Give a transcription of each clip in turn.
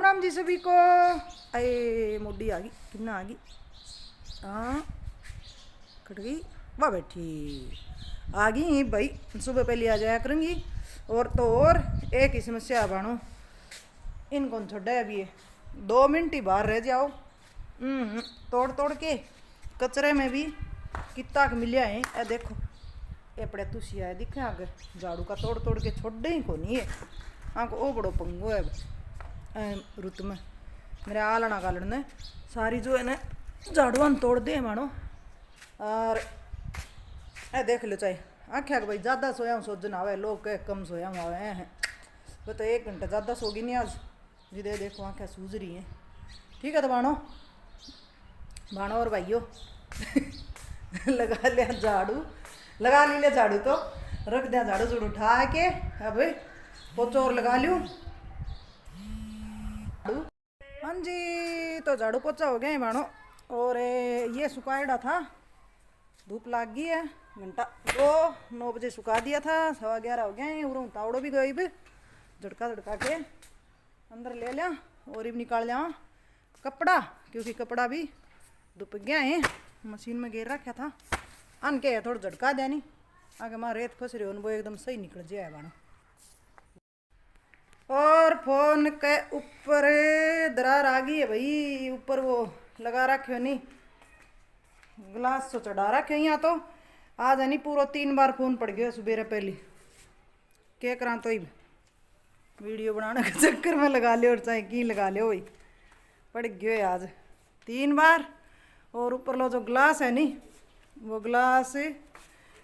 राम राम जी सभी को। अरे मोडी आ गई, किन्ना आ गई। हाँ कट गई, वाह बैठी आ गई भाई। सुबह पहले आ जाया करूँगी। और तो और एक ही समस्या बानो, इनको छोड़ा अभी ये 2 मिनट ही बाहर रह जाओ। तोड़ तोड़ के कचरे में भी कितना मिलिया है। ए देखो ये पड़े तुसिया है, दिखे आगे झाड़ू का तोड़ तोड़ के छोड़ ही को नहीं है। आंको ओ बड़ो पंगो है रुत में मेरे आलना गालड़ ने सारी जो है ना झाड़ुआन तोड़ दे मानो। और ए देख लो चाहे आख्या भाई ज़्यादा सोया हूँ सोजन आवे, लोग कह कम सोया हूँ आवे हैं। वो तो 1 घंटा ज़्यादा सोगी नहीं आज जी। दे देखो आख्या सूझ रही है। ठीक है तो बानो बानो और भाइयों लगा लिया झाड़ू, लगा लिया झाड़ू तो रख दिया झाड़ू झूड़ उठा के। अब पोछो और लगा लूँ। हाँ जी तो झाड़ू पोछा हो गया है बानो। और ये सुखाड़ा था, धूप लाग गई है। घंटा 9 बजे सुखा दिया था, 11:15 हो गए हैं। उरों तावड़ो भी गई भी झटका झटका के अंदर ले लिया। और भी निकाल लिया कपड़ा, क्योंकि कपड़ा भी धुप गया है। मशीन में गिर रखा था अन के थोड़ा झटका दिया नहीं आगे माँ रेत फंस रही हो वो एकदम सही निकल जाए बानो। और फोन के ऊपर दरार आ गई है भाई, ऊपर वो लगा रखे हो नहीं ग्लास तो चढ़ा रखे यहाँ। तो आज है नहीं पूरा 3 बार फोन पड़ गया सुबह पहले क्या करा। तो ही वीडियो बनाने के चक्कर में लगा लियो और चाहे की लगा लियो भाई, पड़ गयो है आज 3 बार। और ऊपर लो जो ग्लास है नहीं वो ग्लास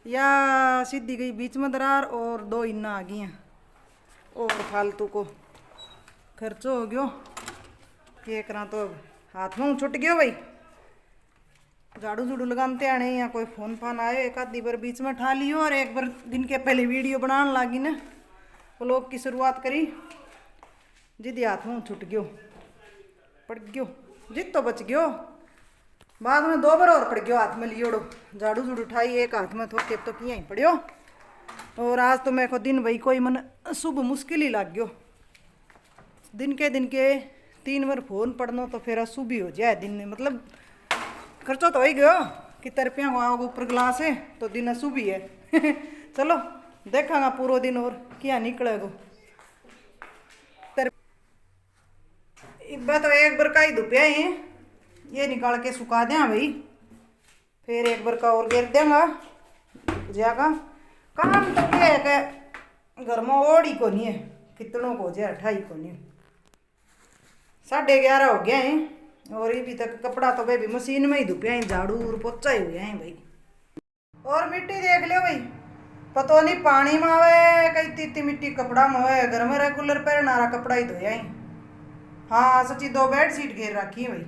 या सीधी गई बीच में दरार और 2 इन्ना आ गई हैं। और फालतू को खर्चो हो गयो क्या करा। तो अब हाथ में छुट गयो भाई। झाड़ू झूड़ू लगाते आने या कोई फ़ोन फान आए एक आधी बार बीच में ठा लियो। और एक बार दिन के पहले वीडियो बनाने लगी ना व्लॉग की शुरुआत करी, जिद हाथ में छुट गयो पड़ गयो। जिद तो बच गयो, बाद में 2 बार और पड़ गयो हाथ में लियोड़ो। झाड़ू झूड़ू उठाई एक हाथ में थोके तो किया ही पड़ियो। और आज तो मेरे को दिन भाई कोई मन शुभ मुश्किल ही लग गयो। दिन के 3 बार फोन पड़ना तो फिर अशुभ ही हो जाए दिन में। मतलब खर्चो तो हो ही गयो कितने रुपया को आओगे ऊपर ग्लास है तो दिन अशुभ ही है। चलो देखांगा पूरा दिन और क्या निकलेगो। इब्बा तो एक बार का ही धुपिया है, ये निकाल के सुखा दें भाई। फिर एक बार का और गिर देंगा जाएगा। काम तो क्या है कि घर में ओढ़ ही को नहीं है, कितनों को जाए 28 को नहीं। 11:30 हो गया है। और ये भी तक कपड़ा तो भाई मशीन में ही धुपिया है, झाड़ू और पोछा ही हुआ है भाई। और मिट्टी देख लो भाई, पता नहीं पानी में आवे कई तीती मिट्टी कपड़ा में हो। घर में रेगुलर पहना रहा कपड़ा ही धोया ही। हाँ सच्ची 2 बेडशीट घेर रखी है भाई।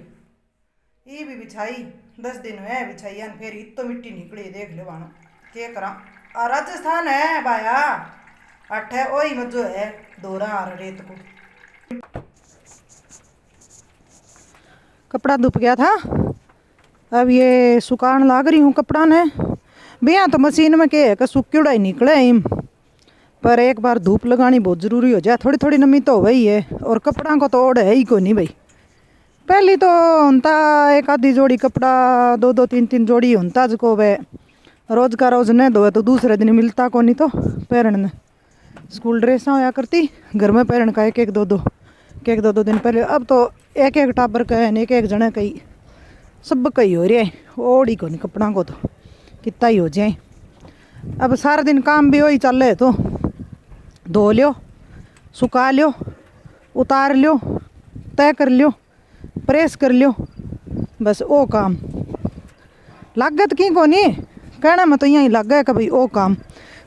ये भी बिछाई 10 दिन हुए बिछाई है, फिर इतो मिट्टी निकली देख लो बानो क्या करा। राजस्थान है भाया अठ है वही मजो है दोरा आ रेत को। कपड़ा धुप गया था, अब ये सुखान लाग रही हूँ कपड़ा ने। भैया तो मशीन में क्या है कि सूक्योड़ा ही निकले हिम, पर एक बार धूप लगानी बहुत ज़रूरी हो जाए। थोड़ी थोड़ी नमी तो हो गई है और कपड़ा को तो ओढ़ है ही को नहीं भाई। पहली तो होता एक आधी जोड़ी कपड़ा 2-2 3-3 जोड़ी होता जिसको वे रोज का रोज नहीं धोए तो दूसरे दिन मिलता को नहीं। तो पहन ने स्कूल ड्रेसा होया करती घर में पहन का एक एक दो दो दिन पहले। अब तो एक एक टाबर का है एक एक जने कई सब कई हो रहा है, ओढ़ी को नहीं कपड़ा को तो कितना ही हो जाए। अब सारा दिन काम भी वही चल रहे तो धो लियो सुखा लियो उतार लियो तय कर लियो प्रेस कर लियो, बस ओ काम लागत की को नहीं कहना। मैं तो यहीं लग गया कि भाई ओ काम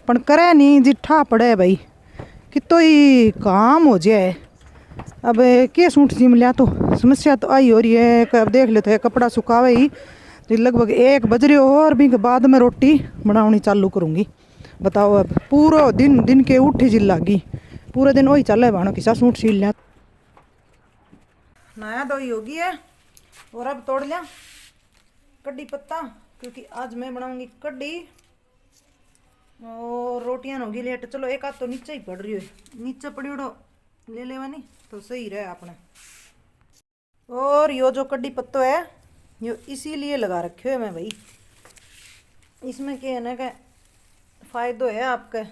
पर करे नहीं जिठा पड़े भाई कितो ही काम हो जाए। अब के सूट सिम लिया तो समस्या तो आई हो रही है कि अब देख लेते हैं कपड़ा सुखावे ही तो लगभग 1 बज रहे हो। और भी बाद में रोटी बनानी चालू करूँगी। बताओ अब पूरा दिन के उठी जिल लागी पूरे दिन वही चल है बानो किसा सूट सील लिया। नया दो ही होगी है। और अब तोड़ लिया कड्डी पत्ता, क्योंकि आज मैं बनाऊंगी कड्डी और रोटियां होगी लेट। चलो एक हाथ तो नीचे ही पड़ रही है, नीचे पड़ी उड़ो ले लेवा नहीं तो सही रहे अपने। और यो जो कड्डी पत्तो है यो इसीलिए लगा रखे है मैं भाई, इसमें क्या है ना कि फायदो है आपका।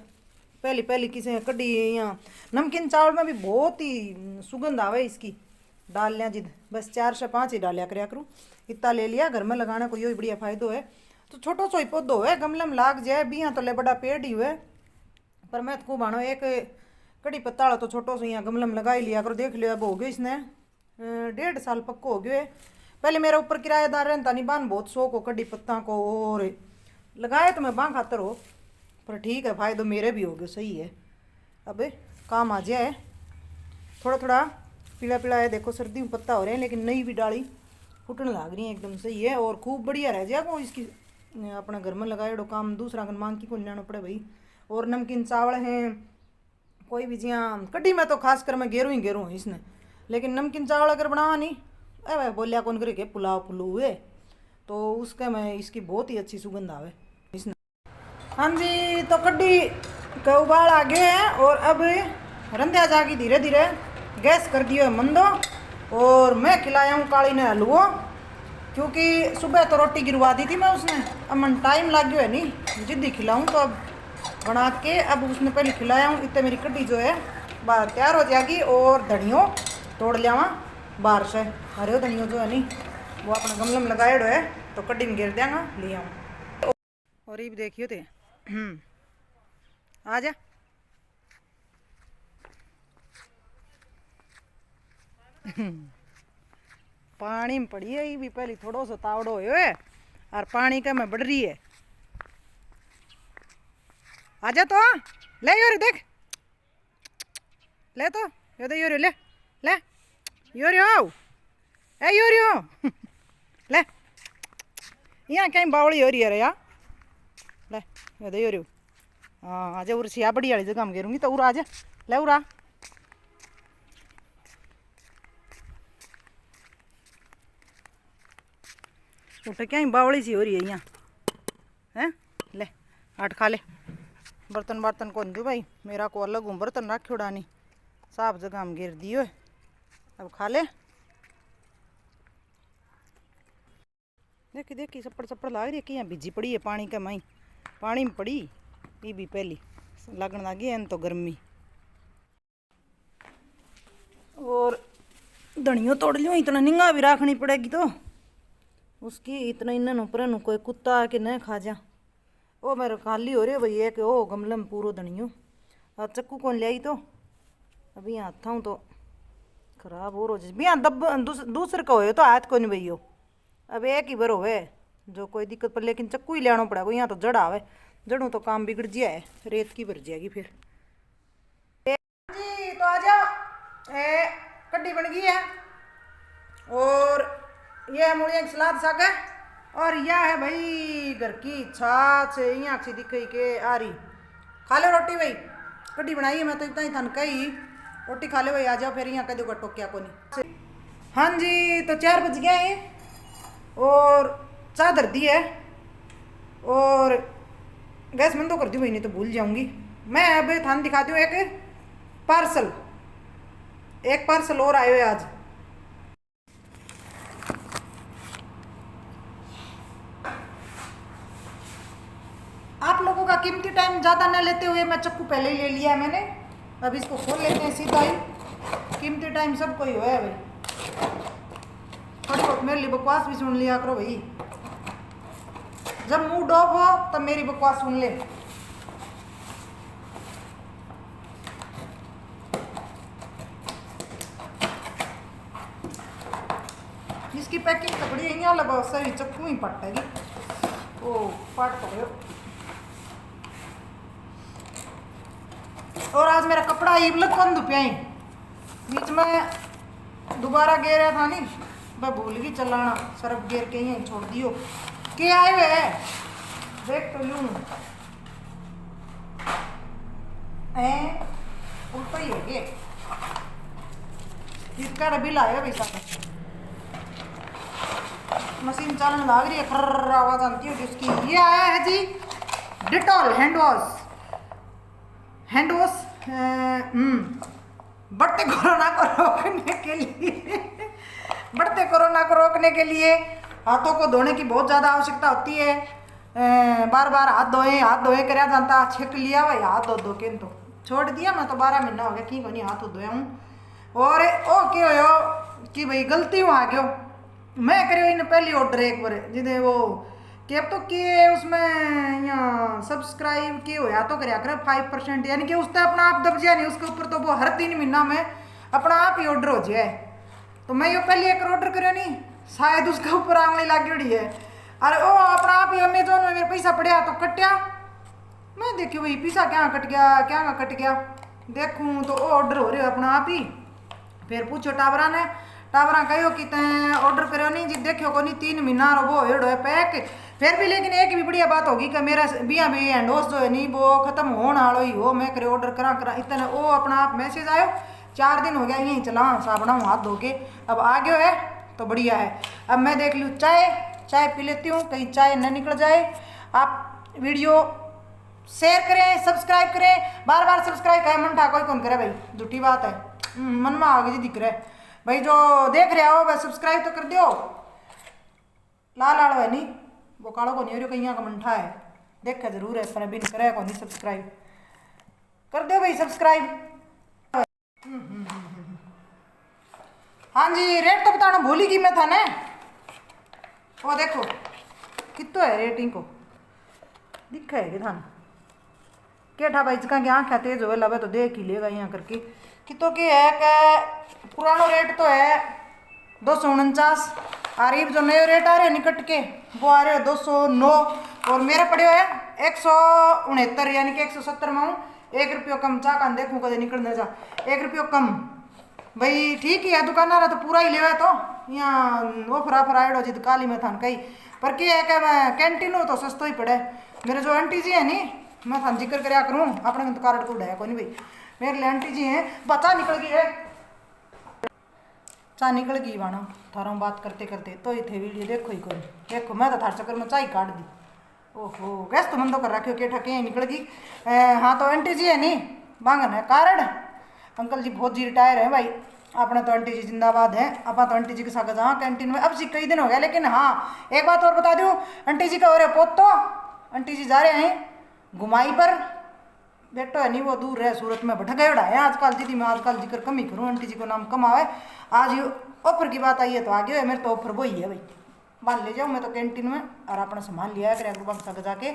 पहली पहली किसी कड्डी यहाँ नमकीन चावल में भी बहुत ही सुगंध आवे इसकी। डाल लिया जिद बस 4 से 5 ही डालिया करया करूँ, इतना ले लिया घर में लगाना को यो बढ़िया फायदो है। तो छोटो सो ही पौधो है गमले में लाग जाए भी यहाँ तो ले बड़ा पेड़ ही हुए, पर मैं तो भाणो एक कड़ी पत्ता वाला तो छोटो सो यहाँ गमले में लगा ही लिया करो। देख लियो अब हो गयो इसने 1.5 साल पक्को हो गयो है। पहले मेरे ऊपर किराएदार रहता नहीं बान बहुत शौक हो कड़ी पत्ता को, और लगाए तो मैं बाँ खातर हो, पर ठीक है फायदो मेरे भी हो गयो सही है। अब काम आ जाए थोड़ा थोड़ा पीला पीला है, देखो सर्दी में पत्ता हो रहे हैं लेकिन नई भी डाली फुटने लग रही है एकदम सही है। और खूब बढ़िया रह जाएगा वो इसकी अपना घर में लगाएड़ो काम दूसरा कन मांग की को लेना पड़े भाई। और नमकीन चावल हैं कोई भी जियाँ कड्डी में तो खास कर मैं गेरू ही गेरू हूँ इसने, लेकिन नमकीन चावल अगर बनावा नहीं अरे बोलिया कौन करे के पुलाव पुलू हुए तो उसके में इसकी बहुत ही अच्छी सुगंध आवे इसने। हाँ जी तो कड्डी का उबाल आ गए हैं और अब रंध्या जागी धीरे धीरे गैस कर दियो है मंदो। और मैं खिलाया हूँ काली ने हलवो, क्योंकि सुबह तो रोटी गिरवा दी थी मैं उसने, अब मन टाइम लग गया है नहीं जिद्दी खिलाऊँ तो अब बना के अब उसने पहले खिलाया हूँ। इतने मेरी कड्डी जो है बाहर तैयार हो जाएगी। और धनियो तोड़ लिया बाहर से, हरे धनियो जो है नहीं वो अपने गमले में लगाए है तो कड्डी में गिर देंगा ले आऊँ। और ये भी देखियो थे आ जा पानी में पड़ी है ये भी पहले थोड़ो सो तावड़ो है और पानी का में बढ़ रही है। आजा तो ले योर देख ले तो यो दे योर ले ले योर आओ ए योर ले यहाँ कहीं बावड़ी हो रही है यार ले यो दे योर। हाँ आजा उर सिया बड़ी वाली जगह में घेरूंगी तो उरा आजा ले उरा। उठ क्या बावड़ी सी हो रही है यहाँ हैं ले आठ खा ले। बर्तन बर्तन कौन दू भाई मेरा को अलग हूँ बर्तन रख उड़ानी साफ जगह में गिर दियो अब खा ले। देखी देखी सपड़ सपड़ लाग रही है कि यहाँ भिजी पड़ी है पानी का माई पानी में पड़ी ये भी पहली लगन लगी है तो गर्मी। और धनियो तोड़ लियो इतना निंगा भी रखनी पड़ेगी तो उसकी इतना इन ऊपर कोई कुत्ता आके न खा जा। ओ मेरे खाली हो रही है भैया कि ओ गमले में पूरो धनियो और चक्कू कौन ले आई तो अभी यहाँ हाथ हूँ तो खराब हो रोज भी यहाँ दब दूसरे का हो तो हाथ को नहीं भैया अब एक ही बार होवे जो कोई दिक्कत पर, लेकिन चक्कू ही लेना पड़ेगा यहाँ तो जड़ आवे जड़ों तो काम बिगड़ जाए रेत की भर जाएगी फिर। जी तो आ जाओ कड्डी बन गई है और ये है मूलिया की सलाद साग है और यह है भाई घर की छाछ यहाँ अच्छी दिख गई के आ रही खा लो रोटी भाई कड्डी बनाई है मैं तो इतना ही थन कही रोटी खा ले भाई आ जाओ फिर यहाँ कह दो टोक्या को नहीं। हाँ जी तो 4 बज गए हैं और चाय धर दी है और गैस बंद तो कर दी भाई नहीं तो भूल जाऊंगी मैं। अब थान दिखाती हूँ एक पार्सल और आए हुए आज। आप लोगों का कीमती टाइम ज़्यादा न लेते हुए मैं चक्कू पहले ही ले लिया है मैंने, अब इसको खोल लेते हैं सीधा ही। कीमती टाइम सबको ही हुआ है भाई, थोड़ी बहुत मेरे लिए बकवास भी सुन लिया करो भाई, जब मूड ऑफ हो तब मेरी बकवास सुन ले। इसकी पैकिंग तकड़ी है यहाँ लगा सही चक्कू ही पटेगी ओ पट पड़े। और आज मेरा कपड़ा इबलक कौन दुपियाई बीच में दोबारा गेरा था नहीं मैं भूल गई चलाना सरफ गेर के यहीं छोड़ दियो के आए हुए है देख तो लूँ उल्टा ही है के इसका बिल आएगा भाई साहब मशीन चलने लग रही है खर्र आवाज आती है उसकी। ये आया है जी डिटॉल हैंड वॉश बढ़ते कोरोना को रोकने के लिए बढ़ते कोरोना को रोकने के लिए हाथों को धोने की बहुत ज़्यादा आवश्यकता होती है। बार बार हाथ धोए कराया जाता, छिक लिया भाई हाथ धो धो के तो छोड़ दिया। मैं तो 12 महीना हो गया कि नहीं हाथ धोया हूँ। और ओ क्यों हो कि भाई गलती हुआ क्यों मैं करियो इन पहली ऑर्डर एक बार जिदे वो कि अब तो किए उसमें यहाँ सब्सक्राइब किए होया तो कराया कर 5%, यानी कि उससे अपना आप दब जाए नहीं उसके ऊपर तो वो हर 3 महीना में अपना आप ही ऑर्डर हो जाए। तो मैं ये पहले एक ऑर्डर करियो नहीं शायद उसके ऊपर आंगली लागी उड़ी है। अरे ओ अपना आप ही अमेजोन में मेरे पैसा पड़िया तो कटिया। मैं देखियो भाई पैसा क्या कट गया क्या कट गया देखूँ तो ऑर्डर हो रहे हो अपना आप ही। फिर पूछो टावरा ने, टावरा कहो कि तैं ऑर्डर करो नहीं जी देखियो को नहीं 3 महीना रो वो हेड है पैक। फिर भी लेकिन एक भी बढ़िया बात होगी कि मेरा बिया भी एंडोस जो है नहीं वो खत्म होने वालो ही हो। मैं करे ऑर्डर करा इतना वो अपना आप मैसेज आयो 4 दिन हो गया यहीं चला साबना हाथ धो के अब आ गयो है तो बढ़िया है। अब मैं देख लूँ चाय पी लेती हूँ कहीं चाय न निकल जाए। आप वीडियो शेयर करें सब्सक्राइब करें, बार बार सब्सक्राइब करें मन था कोई कौन करे भाई झूठी बात है मन में आओगे जी दिख रहा है भाई जो देख रहे हो बस सब्सक्राइब तो कर दियो। लाल आड़ो है नहीं वो कालो को नहीं हो कहीं का मंठा है देखा जरूर है पर बिन करे को नहीं सब्सक्राइब कर दो भाई सब्सक्राइब। हाँ जी रेट तो बताना भूल ही की मैं था ने वो देखो कितो है रेटिंग को दिखा है कि थान केठा भाई जिका की आँखें तेज हो लवे तो देख ही लेगा यहाँ करके कितो की है कि पुरानो रेट तो है 249 और ये जो नया रेट आ रहे हैं निकट के वो आ रहे हैं 209 और मेरा पड़े है 169 यानी कि 170 में हूँ 1 रुपये कम चाह कान देखूँ कदे निकलने जा 1 रुपये कम भाई ठीक ही है दुकानदार तो पूरा ही लेवा तो यहाँ ऑफर आएडो जिद काली में था कहीं पर क्या है कि मैं कैंटीन हो तो सस्तो ही पड़े। मेरे जो आंटी जी है नी मैं थान जिक्र कराया करूँ अपने तो कार्ड कूड है कोई नहीं भाई मेरे लिए आंटी जी हैं बचा निकल गई है चाय निकल गई वाणा थारा बात करते करते तो ही थे वीडियो देखो ही कोई देखो मैं तो थार चक्कर में चाय काट दी। ओहो गैस तो मन तो कर रखियो के ठके निकल गई। हाँ तो आंटी जी है नी बांगन है कार्ड अंकल जी बहुत जी रिटायर है भाई अपना तो आंटी जी जिंदाबाद है अपना तो आंटी जी के साथ जहाँ कैंटीन में अब जी कई दिन हो गया। लेकिन हाँ एक बात और बता दूँ आंटी जी का हो रहे पोत तो आंटी जी जा रहे हैं घुमाई पर बेटो है नहीं वो दूर है सूरत में भटक गए है आजकल दीदी मैं आजकल जिक्र कम ही करूँ आंटी जी को नाम कम आवे। आज ऑफर की बात आई है तो आगे है मेरे तो ऑफर वो ही है भाई मान ले जाओ मैं तो कैंटीन में और अपना सामान लिया है कर जाके